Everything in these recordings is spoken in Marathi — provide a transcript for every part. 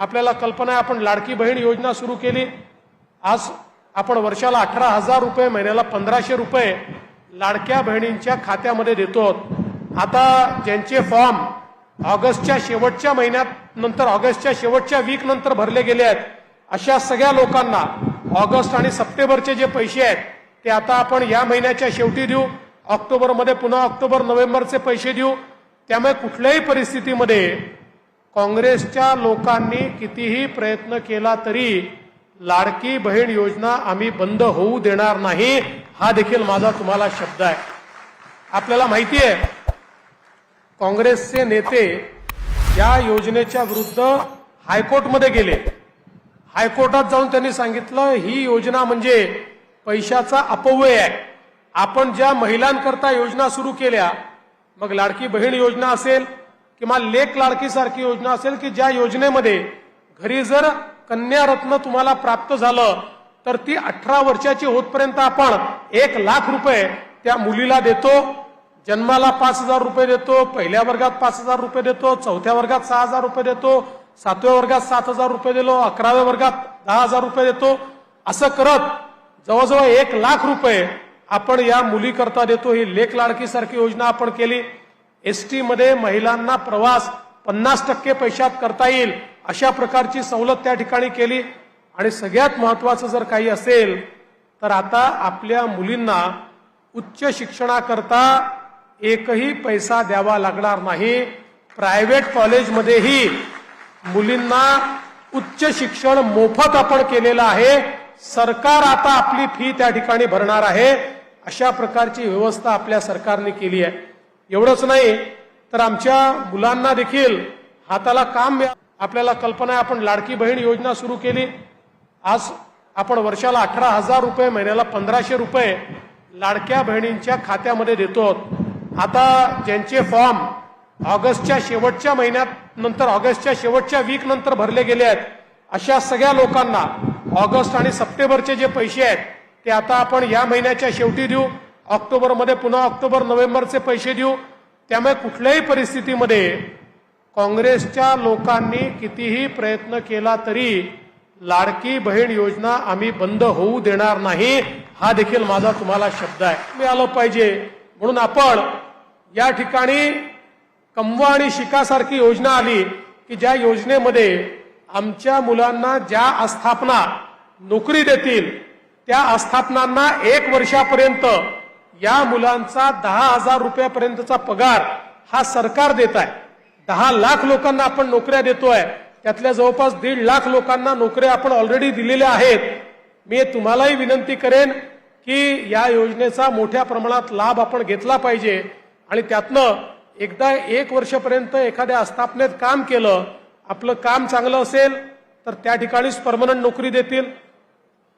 आपल्याला कल्पना आहे, आपण लाडकी बहीण योजना सुरू केली। आज आपण वर्षाला 18,000 रुपये, महिन्याला 1,500 रुपये लाडक्या बहिणींच्या खात्यामध्ये देतो। आता ज्यांचे फॉर्म ऑगस्टच्या शेवटच्या महिन्यात नंतर ऑगस्टच्या शेवटच्या वीक नंतर भरले गेले आहेत, अशा सगळ्या लोकांना ऑगस्ट आणि सप्टेंबरचे जे पैसे आहेत ते आता आपण या महिन्याच्या शेवटी देऊ, ऑक्टोबरमध्ये पुन्हा ऑक्टोबर नोव्हेंबरचे पैसे देऊ। त्यामुळे कुठल्याही परिस्थितीमध्ये काँग्रेसच्या लोकांनी कितीही प्रयत्न केला तरी लाडकी बहीण योजना आम्ही बंद होऊ देणार नाही, हा देखील माझा तुम्हाला शब्द आहे। आपल्याला माहिती आहे, काँग्रेसचे नेते या योजनेच्या विरुद्ध हायकोर्टमध्ये गेले। हायकोर्टात जाऊन त्यांनी सांगितलं ही योजना म्हणजे पैशाचा अपव्यय आहे। आपण ज्या महिलांकरता योजना सुरू केल्या, मग लाडकी बहीण योजना असेल किंवा लेक लाडकी सारखी योजना असेल, की ज्या योजनेमध्ये घरी जर कन्या रत्न तुम्हाला प्राप्त झालं तर ती 18 वर्षाची होतपर्यंत आपण 1 लाख रुपये त्या मुलीला देतो। जन्माला 5,000 रुपये देतो, पहिल्या वर्गात 5,000 रुपये देतो, चौथ्या वर्गात 6,000 रुपये देतो, 7व्या वर्गात 7,000 रुपये दिलो, 11व्या वर्गात 10,000 रुपये देतो। असं करत जवळजवळ 1 लाख रुपये आपण या मुलीकरता देतो। ही लेक लाडकी सारखी योजना आपण केली। एसटी मध्ये महिलांना प्रवास 50% पैशात करता येईल अशा प्रकारची सवलत त्या ठिकाणी केली। आणि सगळ्यात महत्त्वाचं जर काही असेल तर आता आपल्या मुलींना उच्च शिक्षणाकरता एकही पैसा द्यावा लागणार नाही। प्रायव्हेट कॉलेजमध्येही मुलींना उच्च शिक्षण मोफत आपण केलेलं आहे। सरकार आता आपली फी त्या ठिकाणी भरणार आहे। अशा प्रकारची व्यवस्था आपल्या सरकारने केली आहे। एवढंच नाही तर आमच्या मुलांना देखील हाताला काम मिळालं। आपल्याला कल्पना आहे, आपण लाडकी बहीण योजना सुरू केली। आज आपण वर्षाला 18,000 रुपये, महिन्याला 1,500 रुपये लाडक्या बहिणींच्या खात्यामध्ये देतो। आता ज्यांचे फॉर्म ऑगस्टच्या शेवटच्या महिन्यात नंतर ऑगस्टच्या शेवटच्या वीक नंतर भरले गेले आहेत, अशा सगळ्या लोकांना ऑगस्ट आणि सप्टेंबरचे जे पैसे आहेत ते आता आपण या महिन्याच्या शेवटी देऊ, ऑक्टोबरमध्ये पुन्हा ऑक्टोबर नोव्हेंबरचे पैसे देऊ। त्यामुळे कुठल्याही परिस्थितीमध्ये काँग्रेसच्या लोकांनी कितीही प्रयत्न केला तरी लाडकी बहीण योजना आम्ही बंद होऊ देणार नाही, हा देखील माझा तुम्हाला शब्द आहे। मिळालं पाहिजे म्हणून आपण या ठिकाणी कमवा आणि शिकासारखी योजना आली, की ज्या योजनेमध्ये आमच्या मुलांना ज्या आस्थापना नोकरी देतील त्या आस्थापनांना 1 वर्षापर्यंत या मुलांचा 10,000 रुपयापर्यंतचा पगार हा सरकार देत आहे। 10 लाख लोकांना आपण नोकऱ्या देतोय, त्यातल्या जवळपास 1.5 लाख लोकांना नोकऱ्या आपण ऑलरेडी दिलेल्या आहेत। मी तुम्हालाही विनंती करेन की या योजनेचा मोठ्या प्रमाणात लाभ आपण घेतला पाहिजे आणि त्यातनं एकदा 1 वर्षापर्यंत एखाद्या आस्थापनेत काम केलं, आपलं काम चांगलं असेल तर त्या ठिकाणीच परमनंट नोकरी देतील।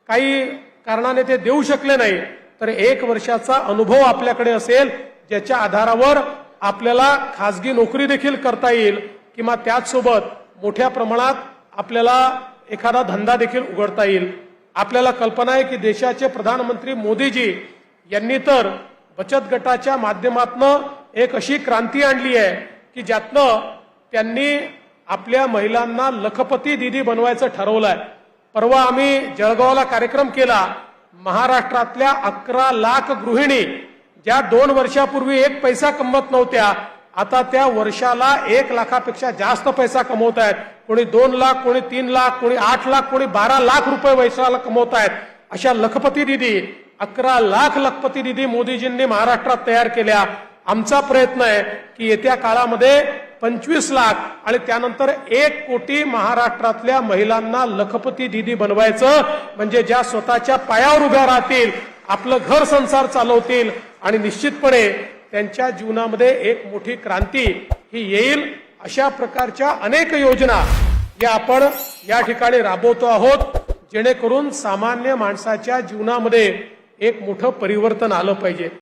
काही कारणाने ते देऊ शकले नाही तर 1 वर्षाचा अनुभव आपल्याकडे असेल, ज्याच्या आधारावर आपल्याला खासगी नोकरी देखील करता येईल किंवा त्याचसोबत मोठ्या प्रमाणात आपल्याला एखादा धंदा देखील उघडता येईल। आपल्याला कल्पना आहे की देशाचे प्रधानमंत्री मोदीजी यांनी तर बचत गटाच्या माध्यमातून एक अशी क्रांती आणली आहे की ज्यातनं त्यांनी आपल्या महिलांना लखपती दीदी बनवायचं ठरवलंय। परवा आम्ही जळगावला कार्यक्रम केला। महाराष्ट्रातल्या 11 लाख गृहिणी ज्या 2 वर्षापूर्वी 1 पैसा कमवत नव्हत्या, आता त्या वर्षाला 1 लाखापेक्षा जास्त पैसा कमवत आहेत। कोणी 2 लाख, कोणी 3 लाख, कोणी 8 लाख, कोणी 12 लाख रुपये वर्षाला कमवत आहेत। अशा लखपती दीदी 11 लाख लखपती दीदी मोदीजींनी महाराष्ट्रात तयार केल्या। आमचा प्रयत्न आहे की येत्या काळामध्ये 25 लाख आणि त्यानंतर 1 कोटी महाराष्ट्रातल्या महिलांना लखपती दीदी बनवायचं, म्हणजे ज्या स्वतःच्या पायावर उभ्या राहतील, आपलं घर संसार चालवतील आणि निश्चितपणे त्यांच्या जीवनामध्ये एक मोठी क्रांती ही येईल। अशा प्रकारच्या अनेक योजना या आपण या ठिकाणी राबवतो आहोत, जेणेकरून सामान्य माणसाच्या जीवनामध्ये एक मोठं परिवर्तन आलं पाहिजे।